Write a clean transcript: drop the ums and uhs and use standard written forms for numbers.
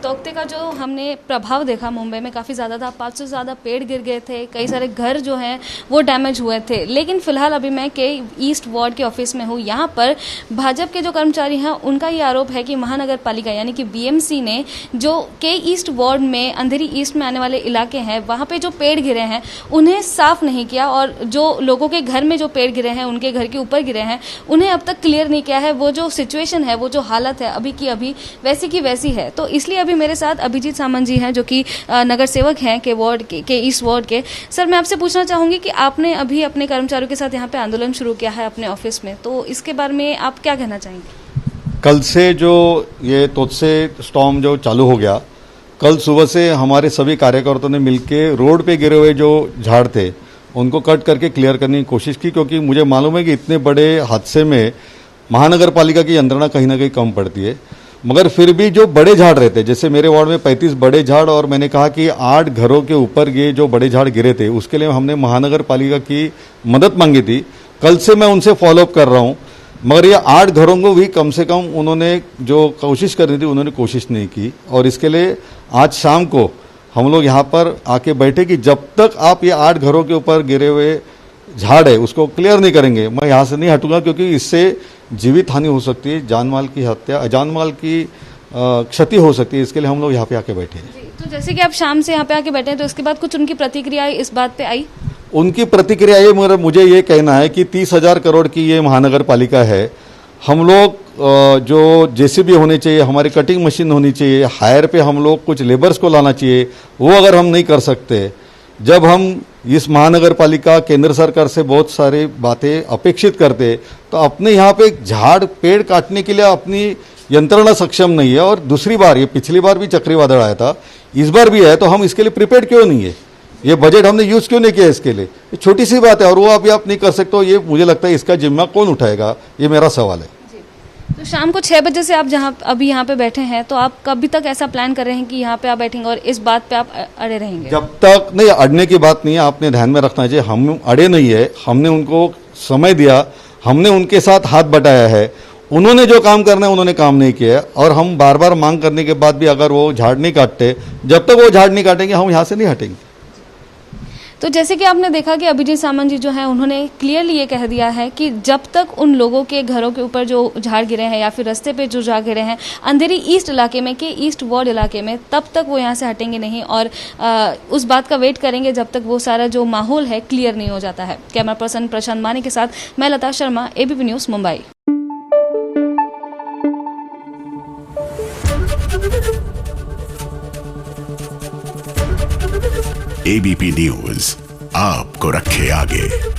Tauktae का जो हमने प्रभाव देखा मुंबई में काफ़ी ज़्यादा था। 500 से ज़्यादा पेड़ गिर गए थे, कई सारे घर जो हैं वो डैमेज हुए थे। लेकिन फिलहाल अभी मैं के ईस्ट वार्ड के ऑफिस में हूँ। यहाँ पर भाजपा के जो कर्मचारी हैं उनका ये आरोप है कि महानगर पालिका यानी कि बीएमसी ने जो के ईस्ट वार्ड में अंधेरी ईस्ट में आने वाले इलाके हैं वहाँ पे जो पेड़ गिरे हैं उन्हें साफ नहीं किया, और जो लोगों के घर में जो पेड़ गिरे हैं उनके घर के ऊपर गिरे हैं उन्हें अब तक क्लियर नहीं किया है। वो जो सिचुएशन है, वो जो हालत है अभी की अभी वैसी की वैसी है। तो इसलिए अभी मेरे साथ अभिजीत सामंत जी हैं जो कि नगर सेवक हैं के वार्ड के ईस्ट वार्ड के। सर, मैं आपसे पूछना चाहूंगी कि आपने अभी अपने कर्मचारियों के साथ यहाँ पे आंदोलन शुरू किया है अपने ऑफिस में, तो इसके बारे में आप क्या कहना चाहेंगे? कल से जो ये तोत्से स्टॉर्म जो चालू हो गया, कल सुबह से हमारे सभी कार्यकर्ताओं ने मिलकर रोड पे गिरे हुए जो झाड़ थे उनको कट करके क्लियर करने की कोशिश की, क्योंकि मुझे मालूम है कि इतने बड़े हादसे में महानगर पालिका की यंत्रणा कहीं ना कहीं कम पड़ती है। मगर फिर भी जो बड़े झाड़ रहते, जैसे मेरे वार्ड में 35 बड़े झाड़, और मैंने कहा कि 8 घरों के ऊपर ये जो बड़े झाड़ गिरे थे उसके लिए हमने महानगर पालिका की मदद मांगी थी। कल से मैं उनसे फॉलोअप कर रहा हूँ, मगर ये 8 घरों को भी कम से कम उन्होंने जो कोशिश करनी थी उन्होंने कोशिश नहीं की। और इसके लिए आज शाम को हम लोग यहाँ पर आके बैठे कि जब तक आप ये 8 घरों के ऊपर गिरे हुए झाड़ है उसको क्लियर नहीं करेंगे, मैं यहाँ से नहीं हटूंगा, क्योंकि इससे जीवित हानि हो सकती है, जानमाल की हत्या, जानमाल की क्षति हो सकती है। इसके लिए हम लोग यहाँ पे आके बैठे हैं। तो जैसे कि आप शाम से यहाँ पे आके बैठे हैं, तो इसके बाद कुछ उनकी प्रतिक्रिया इस बात पे आई? उनकी प्रतिक्रिया ये, मगर मुझे ये कहना है कि 30,000 करोड़ की ये महानगर पालिका है। हम लोग जो जेसीबी होने चाहिए, हमारी कटिंग मशीन होनी चाहिए, हायर पे हम लोग कुछ लेबर्स को लाना चाहिए, वो अगर हम नहीं कर सकते, जब हम इस महानगर पालिका केंद्र सरकार से बहुत सारी बातें अपेक्षित करते, तो अपने यहाँ पे झाड़ पेड़ काटने के लिए अपनी यंत्रणा सक्षम नहीं है। और दूसरी बार, ये पिछली बार भी चक्रवादल आया था, इस बार भी है, तो हम इसके लिए प्रिपेयर्ड क्यों नहीं है? ये बजट हमने यूज क्यों नहीं किया इसके लिए? ये छोटी सी बात है, और वो अभी आप नहीं कर सकते हो। ये मुझे लगता है इसका जिम्मा कौन उठाएगा, ये मेरा सवाल है। तो शाम को 6 बजे से आप जहाँ अभी यहाँ पे बैठे हैं, तो आप कभी तक ऐसा प्लान कर रहे हैं कि यहाँ पे आप बैठेंगे और इस बात पे आप अड़े रहेंगे? जब तक नहीं, अड़ने की बात नहीं है, आपने ध्यान में रखना चाहिए। हम अड़े नहीं है, हमने उनको समय दिया, हमने उनके साथ हाथ बटाया है, उन्होंने जो काम करना है उन्होंने काम नहीं किया है। और हम बार बार मांग करने के बाद भी अगर वो झाड़ नहीं काटते, जब तक वो झाड़ नहीं काटेंगे हम यहाँ से नहीं हटेंगे। तो जैसे कि आपने देखा कि अभिजीत सामंत जी जो हैं उन्होंने क्लियरली ये कह दिया है कि जब तक उन लोगों के घरों के ऊपर जो झाड़ गिरे हैं या फिर रास्ते पे जो झाड़ गिरे हैं अंधेरी ईस्ट इलाके में, के ईस्ट वार्ड इलाके में, तब तक वो यहाँ से हटेंगे नहीं और उस बात का वेट करेंगे जब तक वो सारा जो माहौल है क्लियर नहीं हो जाता है। कैमरा पर्सन प्रशांत मानी के साथ मैं Lata Sharma, ABP news, Mumbai. ABP news आपको रखे आगे।